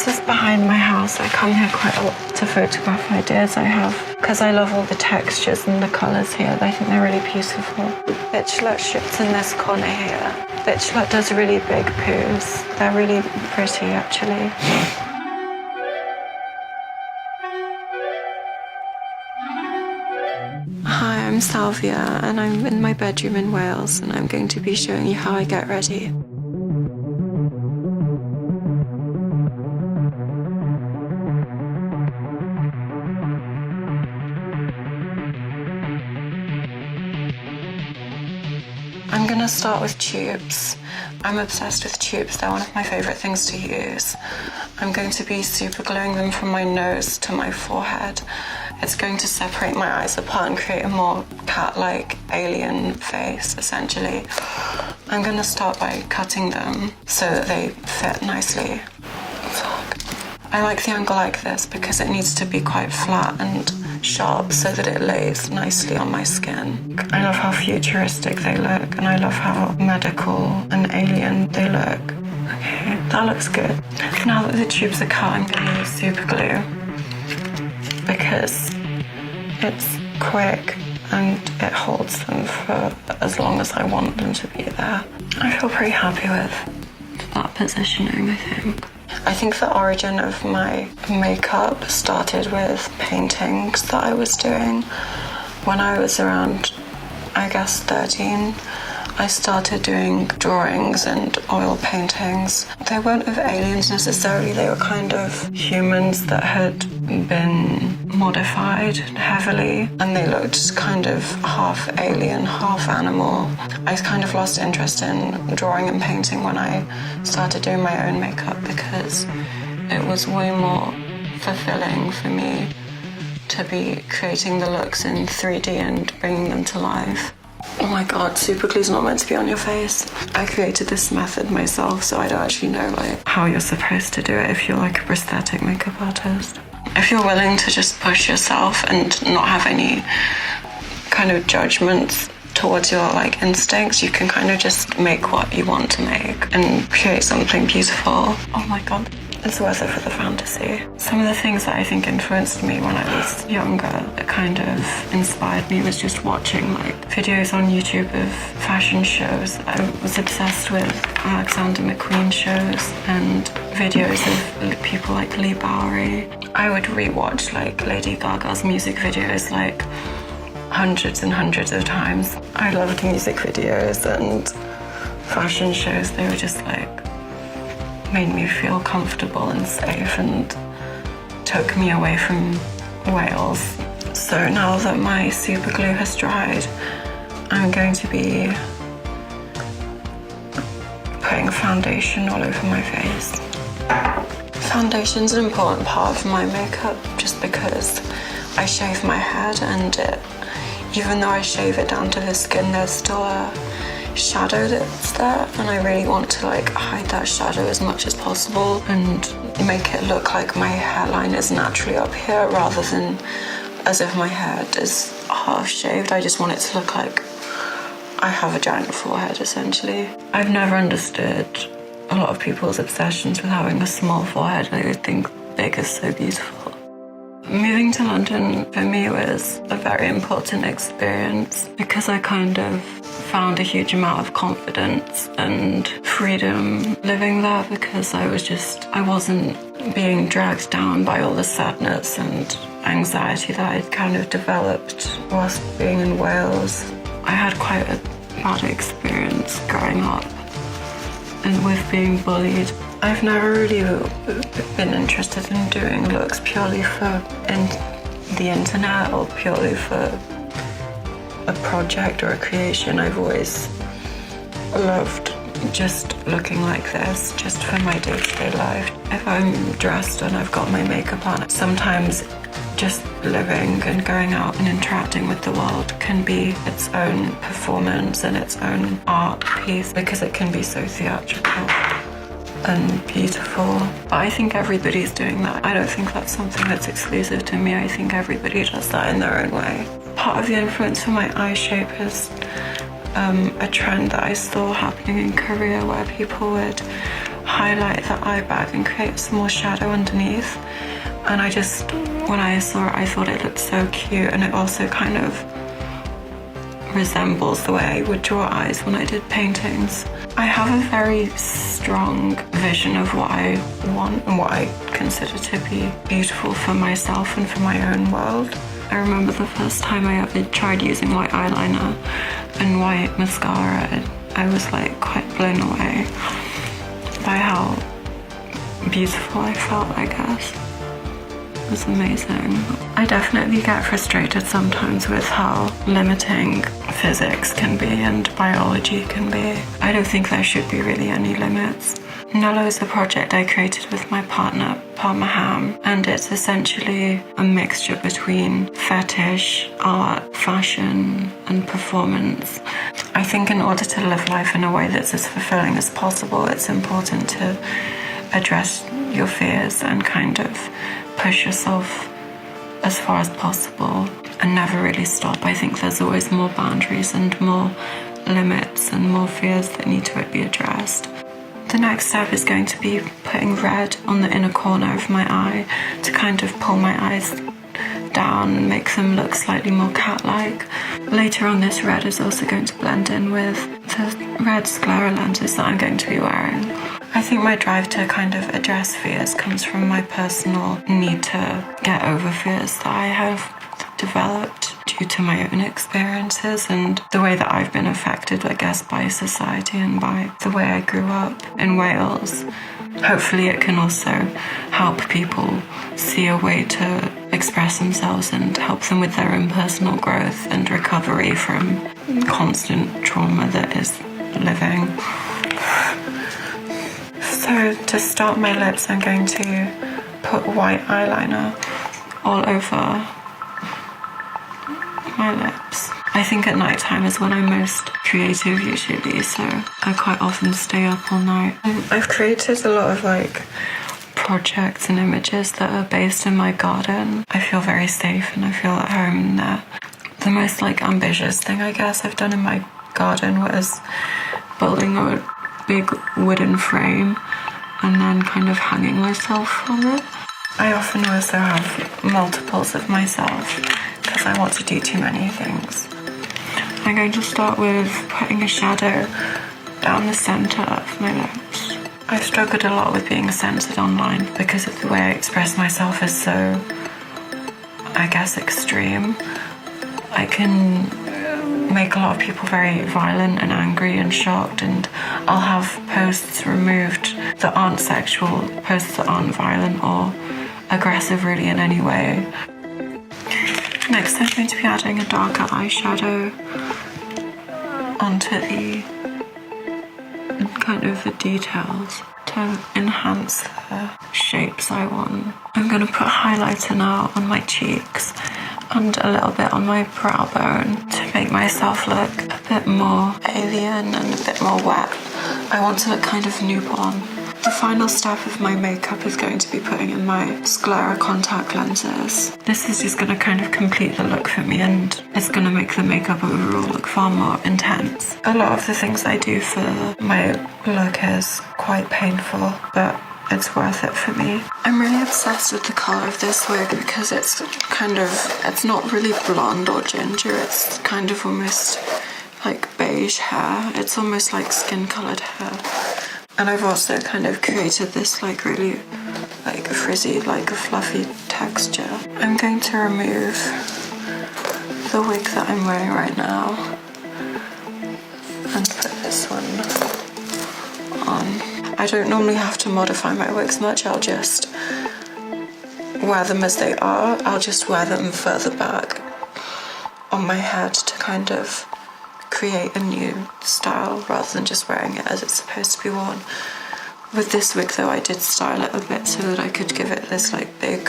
This is behind my house. I come here quite a lot to photograph ideas I have because I love all the textures and the colours here. I think they're really beautiful. Bitchlet shoots in this corner here. Bitchlet does really big poos. They're really pretty, actually. Hi, I'm Salvia, and I'm in my bedroom in Wales, and I'm going to be showing you how I get ready. I'm gonna start with tubes. I'm obsessed with tubes. They're one of my favorite things to use. I'm going to be super gluing them from my nose to my forehead. It's going to separate my eyes apart and create a more cat-like alien face, essentially. I'm gonna start by cutting them so that they fit nicely. I like the angle like this because it needs to be quite flat and sharp so that it lays nicely on my skin. I love how futuristic they look, and I love how medical and alien they look. Okay, that looks good. Now that the tubes are cut, I'm going to use super glue because it's quick and it holds them for as long as I want them to be there. I feel pretty happy with that positioning, I think. I think the origin of my makeup started with paintings that I was doing. When I was around, I guess, 13, I started doing drawings and oil paintings. They weren't of aliens necessarily, they were kind of humans that had been modified heavily, and they looked kind of half alien, half animal. I kind of lost interest in drawing and painting when I started doing my own makeup because it was way more fulfilling for me to be creating the looks in 3D and bringing them to life. Oh my god, super glue's not meant to be on your face. I created this method myself, so I don't actually know how you're supposed to do it if you're like a prosthetic makeup artist. If you're willing to just push yourself and not have any kind of judgments towards your instincts, you can kind of just make what you want to make and create something beautiful. Oh my god, it's worth it for the fantasy. Some of the things that I think influenced me when I was younger that kind of inspired me was just watching videos on YouTube of fashion shows. I was obsessed with Alexander McQueen shows and videos of people like Lee Bowery. I would rewatch Lady Gaga's music videos hundreds and hundreds of times. I loved music videos and fashion shows. They were just made me feel comfortable and safe and took me away from Wales. So now that my super glue has dried, I'm going to be putting foundation all over my face. Foundation's an important part of my makeup just because I shave my head, and even though I shave it down to the skin, there's still a shadow that's there, and I really want to hide that shadow as much as possible and make it look like my hairline is naturally up here rather than as if my head is half shaved. I just want it to look like I have a giant forehead, essentially. I've never understood a lot of people's obsessions with having a small forehead. They think big is so beautiful. Moving to London for me was a very important experience because I kind of found a huge amount of confidence and freedom living there because I wasn't being dragged down by all the sadness and anxiety that I'd kind of developed whilst being in Wales. I had quite a bad experience growing up and with being bullied. I've never really been interested in doing looks purely for the internet or purely for a project or a creation. I've always loved just looking like this, just for my day-to-day life. If I'm dressed and I've got my makeup on, sometimes just living and going out and interacting with the world can be its own performance and its own art piece because it can be so theatrical and beautiful. But I think everybody's doing that. I don't think that's something that's exclusive to me. I think everybody does that in their own way. Part of the influence for my eye shape is a trend that I saw happening in Korea where people would highlight the eye bag and create some more shadow underneath. And when I saw it, I thought it looked so cute, and it also kind of resembles the way I would draw eyes when I did paintings. I have a very strong vision of what I want and what I consider to be beautiful for myself and for my own world. I remember the first time I ever tried using white eyeliner and white mascara, I was like quite blown away by how beautiful I felt, I guess. It was amazing. I definitely get frustrated sometimes with how limiting physics can be and biology can be. I don't think there should be really any limits. Nello is a project I created with my partner, Palmer Ham, and it's essentially a mixture between fetish, art, fashion, and performance. I think in order to live life in a way that's as fulfilling as possible, it's important to address your fears and kind of push yourself as far as possible and never really stop. I think there's always more boundaries and more limits and more fears that need to be addressed. The next step is going to be putting red on the inner corner of my eye to kind of pull my eyes down and make them look slightly more cat-like. Later on, this red is also going to blend in with the red sclera lenses that I'm going to be wearing. I think my drive to kind of address fears comes from my personal need to get over fears that I have developed due to my own experiences and the way that I've been affected, I guess, by society and by the way I grew up in Wales. Hopefully it can also help people see a way to express themselves and help them with their own personal growth and recovery from constant trauma that is living. So to start my lips, I'm going to put white eyeliner all over my lips. I think at night time is when I'm most creative usually, so I quite often stay up all night. I've created a lot of projects and images that are based in my garden. I feel very safe and I feel at home in there. The most ambitious thing I guess I've done in my garden was building a big wooden frame and then kind of hanging myself from it. I often also have multiples of myself because I want to do too many things. I'm going to start with putting a shadow down the centre of my lips. I've struggled a lot with being censored online because of the way I express myself is so, I guess, extreme. I can make a lot of people very violent and angry and shocked, and I'll have posts removed that aren't sexual, posts that aren't violent or aggressive really in any way. Next I'm going to be adding a darker eyeshadow onto the kind of the details to enhance the shapes I want. I'm going to put highlighter now on my cheeks and a little bit on my brow bone to make myself look a bit more alien and a bit more wet. I want to look kind of newborn. The final step of my makeup is going to be putting in my sclera contact lenses. This is just going to kind of complete the look for me, and it's going to make the makeup overall look far more intense. A lot of the things I do for my look is quite painful, but it's worth it for me. I'm really obsessed with the colour of this wig because it's not really blonde or ginger, it's kind of almost like beige hair. It's almost like skin coloured hair. And I've also kind of created this really frizzy, fluffy texture. I'm going to remove the wig that I'm wearing right now and put this one on. I don't normally have to modify my wigs much, I'll just wear them as they are. I'll just wear them further back on my head to kind of create a new style rather than just wearing it as it's supposed to be worn. With this wig though, I did style it a bit so that I could give it this big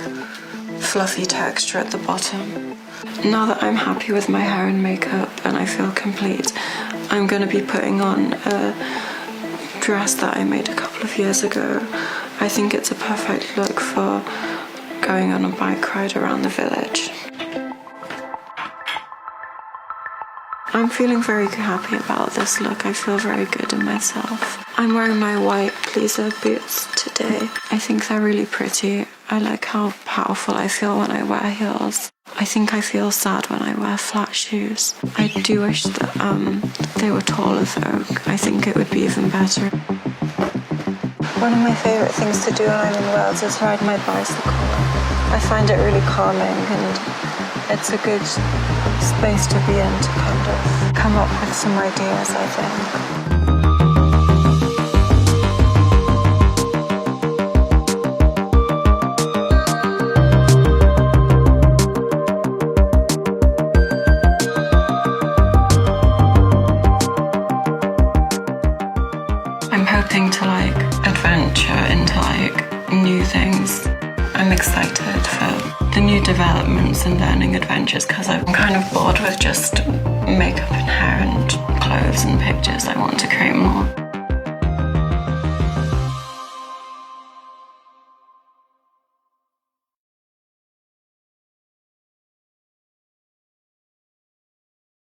fluffy texture at the bottom. Now that I'm happy with my hair and makeup and I feel complete, I'm going to be putting on a dress that I made a couple of years ago. I think it's a perfect look for going on a bike ride around the village. I'm feeling very happy about this look. I feel very good in myself. I'm wearing my white pleaser boots today. I think they're really pretty. I like how powerful I feel when I wear heels. I think I feel sad when I wear flat shoes. I do wish that they were taller though. I think it would be even better. One of my favourite things to do when I'm in Wales is ride my bicycle. I find it really calming and it's a good space to be in to kind of come up with some ideas, I think. I'm hoping to adventure into new things. I'm excited for the new developments and learning adventures because I'm kind of bored with just makeup and hair and clothes and pictures. I want to create more.